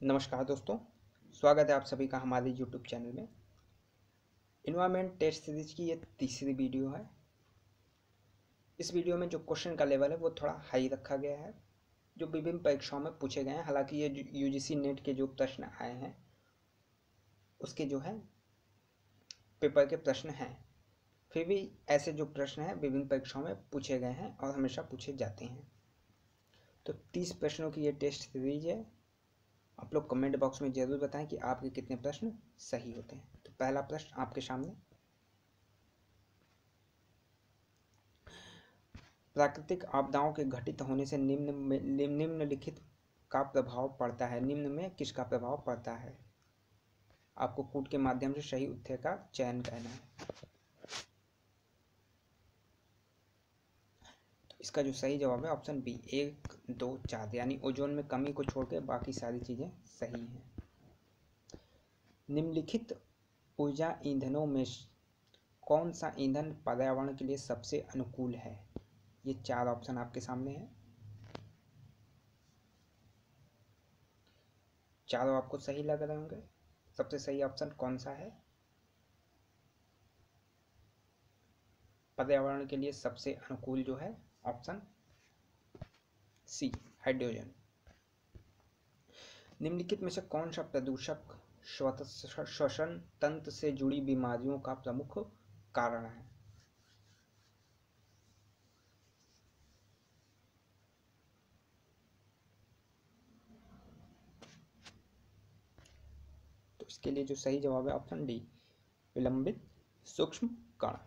नमस्कार दोस्तों, स्वागत है आप सभी का हमारे यूट्यूब चैनल में। इन्वायरमेंट टेस्ट सीरीज की ये तीसरी वीडियो है। इस वीडियो में जो क्वेश्चन का लेवल है वो थोड़ा हाई रखा गया है, जो विभिन्न परीक्षाओं में पूछे गए हैं। हालांकि ये यूजीसी नेट के जो प्रश्न आए हैं उसके जो है पेपर के प्रश्न हैं, फिर भी ऐसे जो प्रश्न हैं विभिन्न परीक्षाओं में पूछे गए हैं और हमेशा पूछे जाते हैं। तो 30 प्रश्नों की ये टेस्ट सीरीज है। आप लोग कमेंट बॉक्स में ज़रूर बताएं कि आपके कितने प्रश्न सही होते हैं। तो पहला प्रश्न आपके सामने, प्राकृतिक आपदाओं के घटित होने से निम्नलिखित का प्रभाव पड़ता है। निम्न में किसका प्रभाव पड़ता है? आपको कूट के माध्यम से सही उत्तर का चयन करना है। तो इसका जो सही जवाब है ऑप्शन बी, 1, 2, 4, यानी ओजोन में कमी को छोड़ के बाकी सारी चीज़ें सही हैं। निम्नलिखित ऊर्जा ईंधनों में कौन सा ईंधन पर्यावरण के लिए सबसे अनुकूल है? ये 4 ऑप्शन आपके सामने हैं। चारों आपको सही लग रहे होंगे। सबसे सही ऑप्शन कौन सा है? पर्यावरण के लिए सबसे अनुकूल जो है ऑप्शन सी, हाइड्रोजन। निम्नलिखित में से कौन सा प्रदूषक श्वसन तंत्र से जुड़ी बीमारियों का प्रमुख कारण है? तो इसके लिए जो सही जवाब है ऑप्शन डी, विलंबित सूक्ष्म कण।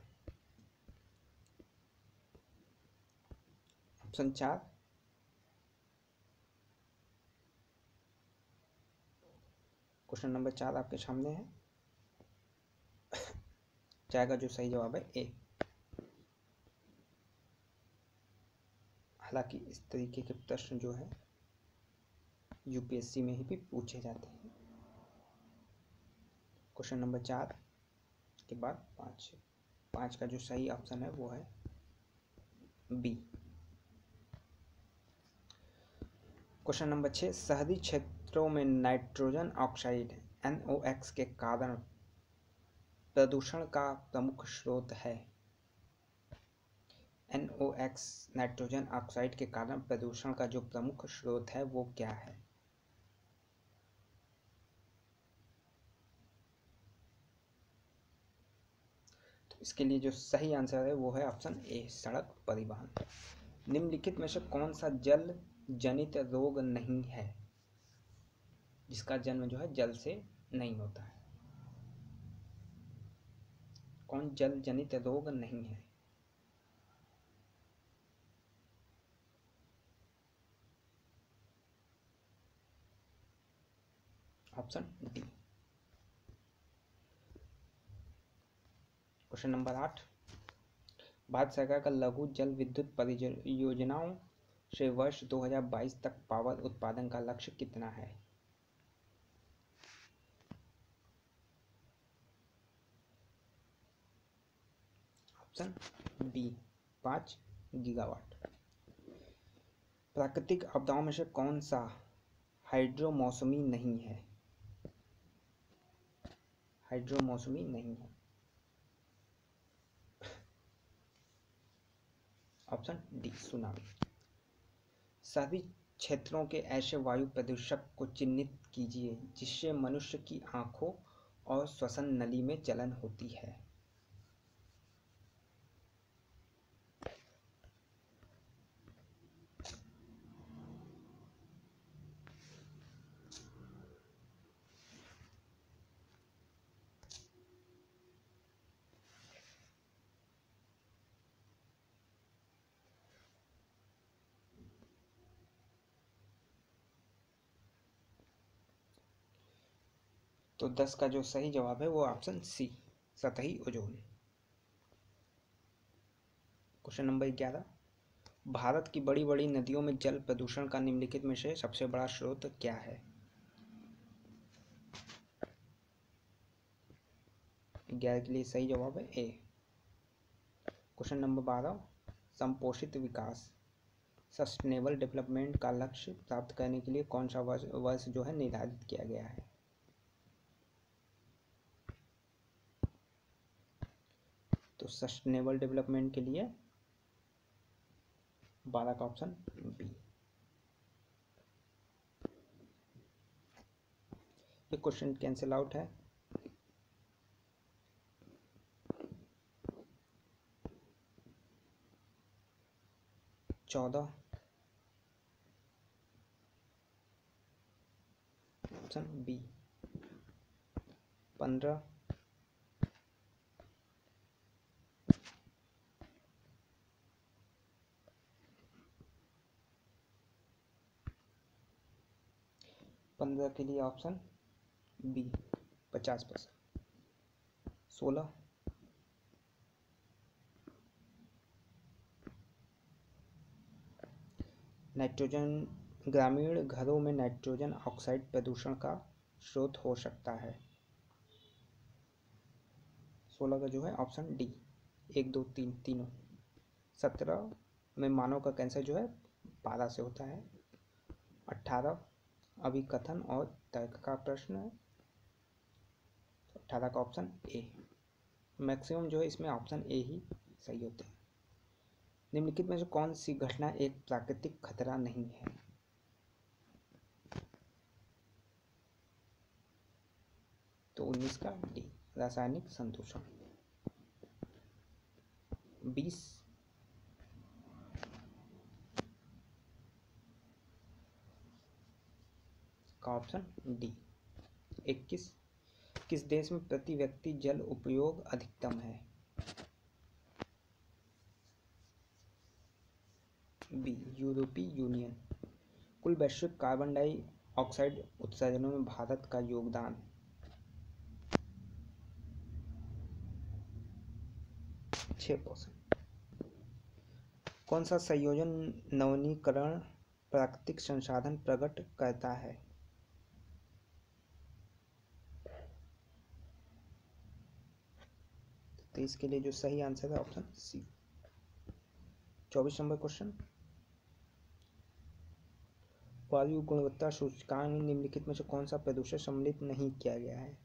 ऑप्शन 4, क्वेश्चन नंबर 4 आपके सामने है। 4 का जो सही जवाब है ए। हालांकि इस तरीके के प्रश्न जो है यूपीएससी में ही भी पूछे जाते हैं। क्वेश्चन नंबर 4 के बाद 5 का जो सही ऑप्शन है वो है बी। क्वेश्चन नंबर 6, शहरी क्षेत्रों में नाइट्रोजन ऑक्साइड NOx के कारण प्रदूषण का प्रमुख स्रोत है। NOx नाइट्रोजन ऑक्साइड के कारण प्रदूषण का जो प्रमुख स्रोत है वो क्या है? तो इसके लिए जो सही आंसर है वो है ऑप्शन ए, सड़क परिवहन। निम्नलिखित में से कौन सा जल जनित रोग नहीं है, जिसका जन्म जो है जल से नहीं होता है? कौन जल जनित रोग नहीं है? Option D. Question number 8, Bharat सरकार का लघु जल विद्युत परियोजनाओं से वर्ष 2022 तक पावर उत्पादन का लक्ष्य कितना है? Option B, 5 gigawatt. प्राकृतिक आपदाओं में से कौन सा हाइड्रो मौसमी नहीं है? हाइड्रो मौसमी नहीं है। Option D, tsunami. सभी क्षेत्रों के ऐसे वायु प्रदूषक को चिन्हित कीजिए जिससे मनुष्य की आंखों और श्वसन नली में जलन होती है। तो 10 का जो सही जवाब है वो ऑप्शन सी, सतही ओजोन। क्वेश्चन नंबर 11, भारत की बड़ी बड़ी नदियों में जल प्रदूषण का निम्नलिखित में से सबसे बड़ा स्रोत क्या है? 11 के लिए सही जवाब है ए। क्वेश्चन नंबर 12, संपोषित विकास सस्टेनेबल डेवलपमेंट का लक्ष्य प्राप्त करने के लिए कौन सा वर्ष जो है निर्धारित किया गया है? तो सस्टेनेबल डेवलपमेंट के लिए 12 का ऑप्शन बी। ये क्वेश्चन कैंसिल आउट है। चौदह ऑप्शन बी। 15 15 के लिए ऑप्शन बी 50%। 16 नाइट्रोजन ग्रामीण घरों में नाइट्रोजन ऑक्साइड प्रदूषण का स्रोत हो सकता है। 16 का जो है ऑप्शन डी 1 2 3 तीनों। 17 में मानव का कैंसर जो है पारा से होता है। 18 अभिकथन और तर्क का प्रश्न है। 18 का ऑप्शन ए। मैक्सिमम जो है इसमें ऑप्शन ए ही सही होते हैं। निम्नलिखित में से कौन सी घटना एक प्राकृतिक खतरा नहीं है? तो 19 का डी रासायनिक संदूषण। 20 का ऑप्शन डी। 21 किस देश में प्रति व्यक्ति जल उपयोग अधिकतम है? बी यूरोपीय यूनियन। कुल वैश्विक कार्बन डाइऑक्साइड उत्सर्जनों में भारत का योगदान? 6%। कौन सा संयोजन नवीनीकरण प्राकृतिक संसाधन प्रकट करता है? तो इसके लिए जो सही आंसर है ऑप्शन सी। 24 number question. वायु गुणवत्ता सूचकांक में निम्नलिखित में से कौन सा प्रदूषण सम्मिलित नहीं किया गया है?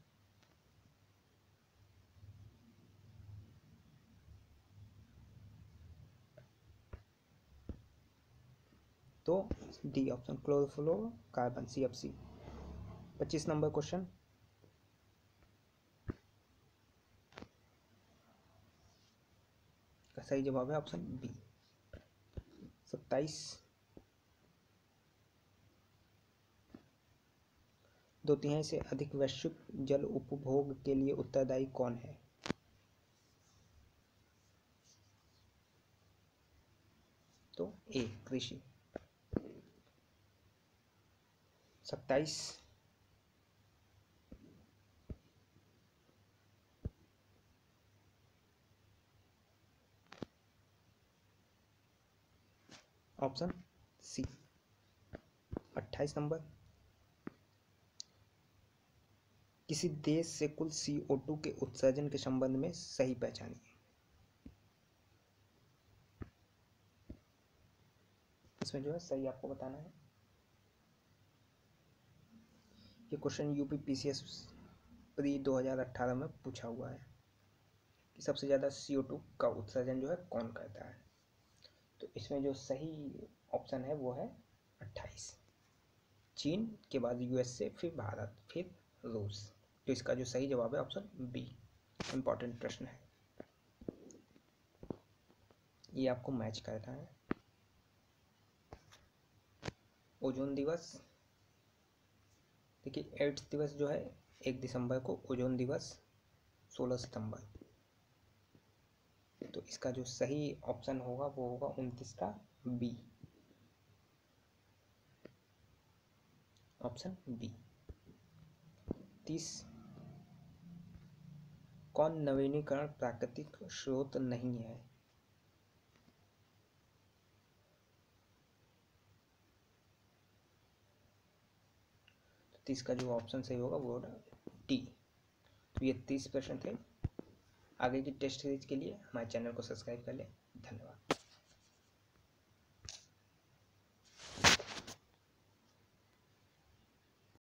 तो D option chlorofluorocarbon CFC। 25 number question. का सही जवाब है ऑप्शन बी। 27 2/3 से अधिक वैश्विक जल उपभोग के लिए उत्तरदायी कौन है? तो ए कृषि। 27 ऑप्शन सी। 28 नंबर। किसी देश से कुल CO2 के उत्सर्जन के संबंध में सही पहचानिए। इसमें जो है सही आपको बताना है। ये क्वेश्चन यूपी PCS प्री 2018 में पूछा हुआ है कि सबसे ज़्यादा CO2 का उत्सर्जन जो है कौन करता है। तो इसमें जो सही ऑप्शन है वो है 28। चीन के बाद USA, फिर भारत, फिर रूस। तो इसका जो सही जवाब है ऑप्शन बी। इम्पॉर्टेंट प्रश्न है, ये आपको मैच करना है। ओजोन दिवस देखिए, एड्स दिवस जो है 1 दिसंबर को, ओजोन दिवस 16 सितंबर। तो इसका जो सही ऑप्शन होगा वो होगा 29 का बी ऑप्शन बी। 30 कौन नवीनीकरण प्राकृतिक स्रोत नहीं है? तो 30 का जो ऑप्शन सही होगा वो होगा डी। तो ये 30 प्रश्न थे। आगे की टेस्ट सीरीज के लिए हमारे चैनल को सब्सक्राइब कर लें।